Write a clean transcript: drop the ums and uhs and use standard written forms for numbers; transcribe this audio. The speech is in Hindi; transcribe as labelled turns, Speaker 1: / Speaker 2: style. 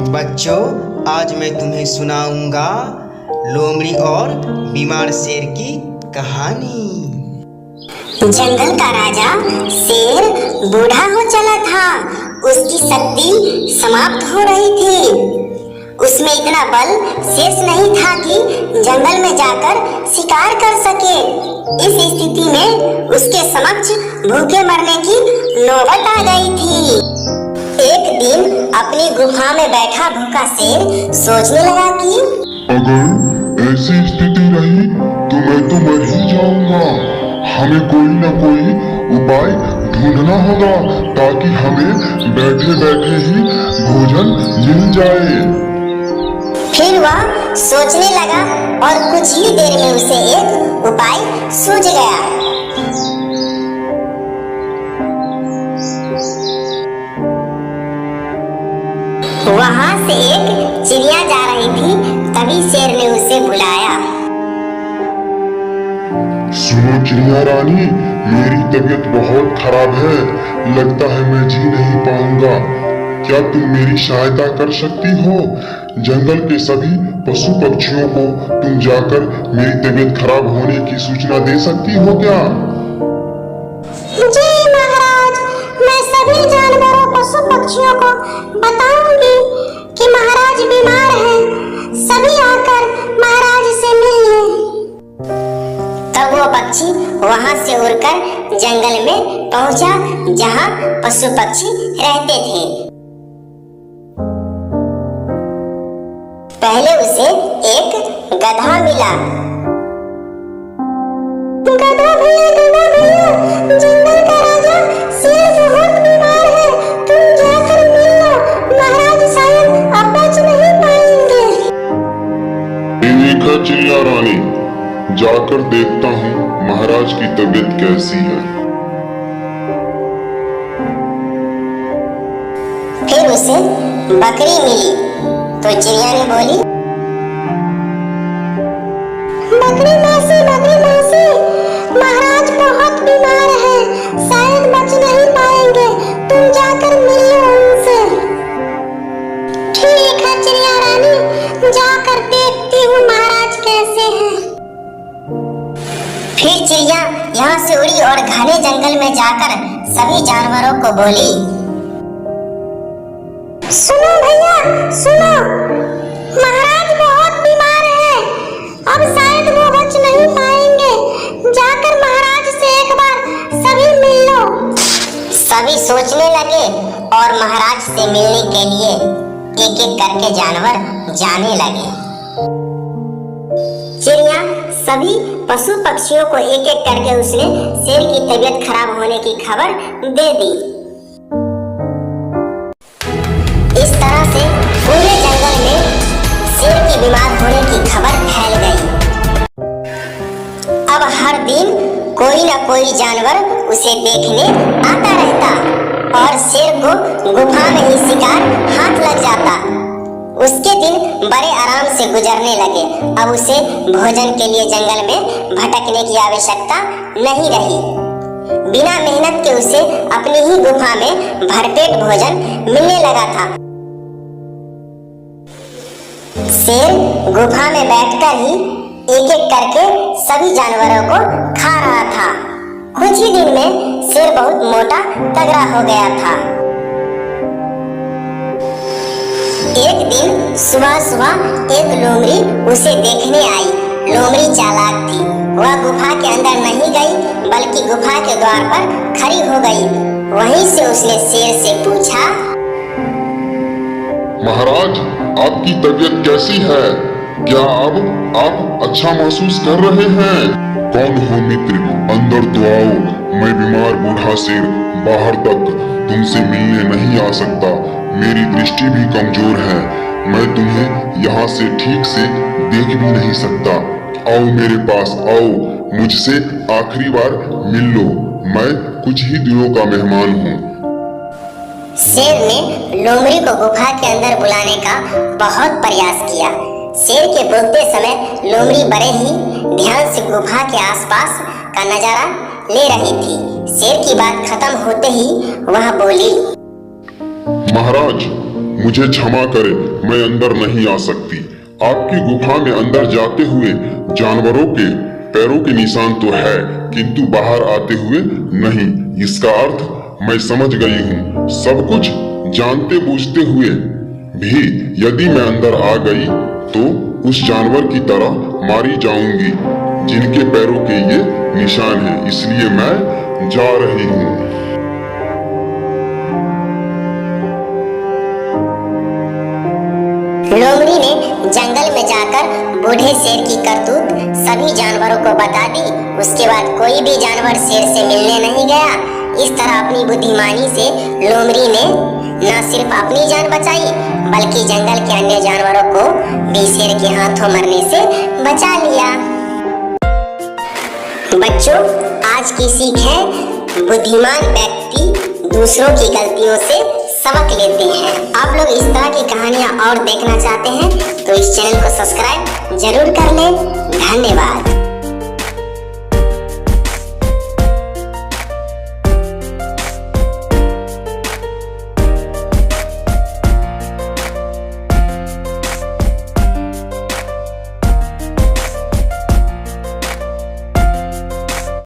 Speaker 1: बच्चों, आज मैं तुम्हें सुनाऊंगा लोमड़ी और बीमार शेर की कहानी।
Speaker 2: जंगल का राजा शेर बूढ़ा हो चला था। उसकी शक्ति समाप्त हो रही थी। उसमें इतना बल शेष नहीं था कि जंगल में जाकर शिकार कर सके। इस स्थिति में उसके समक्ष भूखे मरने की नौबत आ गई थी। एक दिन अपनी गुफा में बैठा भूखा शेर सोचने लगा कि
Speaker 3: अगर ऐसी स्थिति रही तो मैं तो मर ही जाऊंगा। हमें कोई न कोई उपाय ढूंढना होगा ताकि हमें बैठे बैठे ही भोजन मिल जाए।
Speaker 2: फिर वह सोचने लगा और कुछ ही देर में उसे एक उपाय सूझ गया। वहां से एक चिड़िया जा रही थी। तभी शेर ने उसे बुलाया।
Speaker 3: सुनो चिड़िया रानी, मेरी तबीयत बहुत खराब है। लगता है मैं जी नहीं पाऊंगा। क्या तुम मेरी सहायता कर सकती हो? जंगल के सभी पशु पक्षियों को तुम जाकर मेरी तबीयत खराब होने की सूचना दे सकती हो क्या?
Speaker 2: जी महाराज, मैं सभी जानवरों पशु पक्षियों को बताऊंगी कि महाराज बीमार हैं। सभी आकर महाराज से मिल लें। तब वो पक्षी वहां से उड़कर जंगल में पहुंचा जहां पशु पक्षी रहते थे। पहले उसे एक गधा मिला। गधा भैया, जंगल का राजा शेर बहुत बीमार है। तुम जाकर मिल लो, महाराज शायद अब बच नहीं पाएंगे।
Speaker 3: ठीक है चिड़िया रानी, जाकर देखता हूँ महाराज की तबीयत कैसी है।
Speaker 2: फिर उसे बकरी मिली तो चिड़िया ने बोली, बकरी मासी, महाराज बहुत बीमार है, शायद बच नहीं पाएंगे। तुम जाकर मिल लो उनसे। ठीक है चिड़िया रानी, जाकर देखती हूँ महाराज कैसे हैं। फिर चिड़िया यहाँ से उड़ी और घने जंगल में जाकर सभी जानवरों को बोली, सुनो भैया, सुनो, महाराज बहुत बीमार है। अब शायद वो बच नहीं पाएंगे। जाकर महाराज से एक बार सभी मिल लो। सभी सोचने लगे और महाराज से मिलने के लिए एक एक करके जानवर जाने लगे। चिड़िया सभी पशु पक्षियों को एक एक करके उसने शेर की तबीयत खराब होने की खबर दे दी। इस तरह से पूरे जंगल में शेर की बीमार होने की खबर फैल गई। अब हर दिन कोई न कोई जानवर उसे देखने आता रहता और शेर को गुफा में ही शिकार हाथ लग जाता। उसके दिन बड़े आराम से गुजरने लगे। अब उसे भोजन के लिए जंगल में भटकने की आवश्यकता नहीं रही। बिना मेहनत के उसे अपनी ही गुफा में भरपेट भोजन मिलने लगा था। शेर गुफा में बैठकर ही एक एक करके सभी जानवरों को खा रहा था। कुछ ही दिन में शेर बहुत मोटा तगड़ा हो गया था। एक दिन सुबह सुबह एक लोमड़ी उसे देखने आई। लोमड़ी चालाक थी। वह गुफा के अंदर नहीं गई बल्कि गुफा के द्वार पर खड़ी हो गई। वहीं से उसने शेर से पूछा,
Speaker 3: महाराज, आपकी तबीयत कैसी है? क्या अब आप अच्छा महसूस कर रहे हैं? कौन हो मित्र, अंदर तो आओ। मैं बीमार बूढ़ा शेर बाहर तक तुमसे मिलने नहीं आ सकता। मेरी दृष्टि भी कमजोर है। मैं तुम्हें यहाँ से ठीक से देख भी नहीं सकता। आओ मेरे पास आओ, मुझसे आखिरी बार मिल लो। मैं कुछ ही दिनों का मेहमान हूँ।
Speaker 2: शेर ने लोमड़ी को गुफा के अंदर बुलाने का बहुत प्रयास किया। शेर के बोलते समय लोमड़ी बड़े ही ध्यान से गुफा के आसपास का नजारा ले रही थी। शेर की बात खत्म होते ही वह बोली,
Speaker 3: महाराज, मुझे क्षमा करे, मैं अंदर नहीं आ सकती। आपकी गुफा में अंदर जाते हुए जानवरों के पैरों के निशान तो है, किंतु बाहर आते हुए नहीं। इसका अर्थ मैं समझ गई हूँ। सब कुछ जानते बूझते हुए भी यदि मैं अंदर आ गई तो उस जानवर की तरह मारी जाऊंगी जिनके पैरों के ये निशान हैं। इसलिए मैं जा रही हूँ।
Speaker 2: लोमड़ी ने जंगल में जाकर बूढ़े शेर की करतूत सभी जानवरों को बता दी। उसके बाद कोई भी जानवर शेर से मिलने नहीं गया। इस तरह अपनी बुद्धिमानी से लोमड़ी ने न सिर्फ अपनी जान बचाई बल्कि जंगल के अन्य जानवरों को भी शेर के हाथों मरने से बचा लिया। बच्चों, आज की सीख है, बुद्धिमान व्यक्ति दूसरों की गलतियों से सबक लेते हैं। आप लोग इस तरह की कहानियां और देखना चाहते हैं तो इस चैनल को सब्सक्राइब जरूर कर लें। धन्यवाद।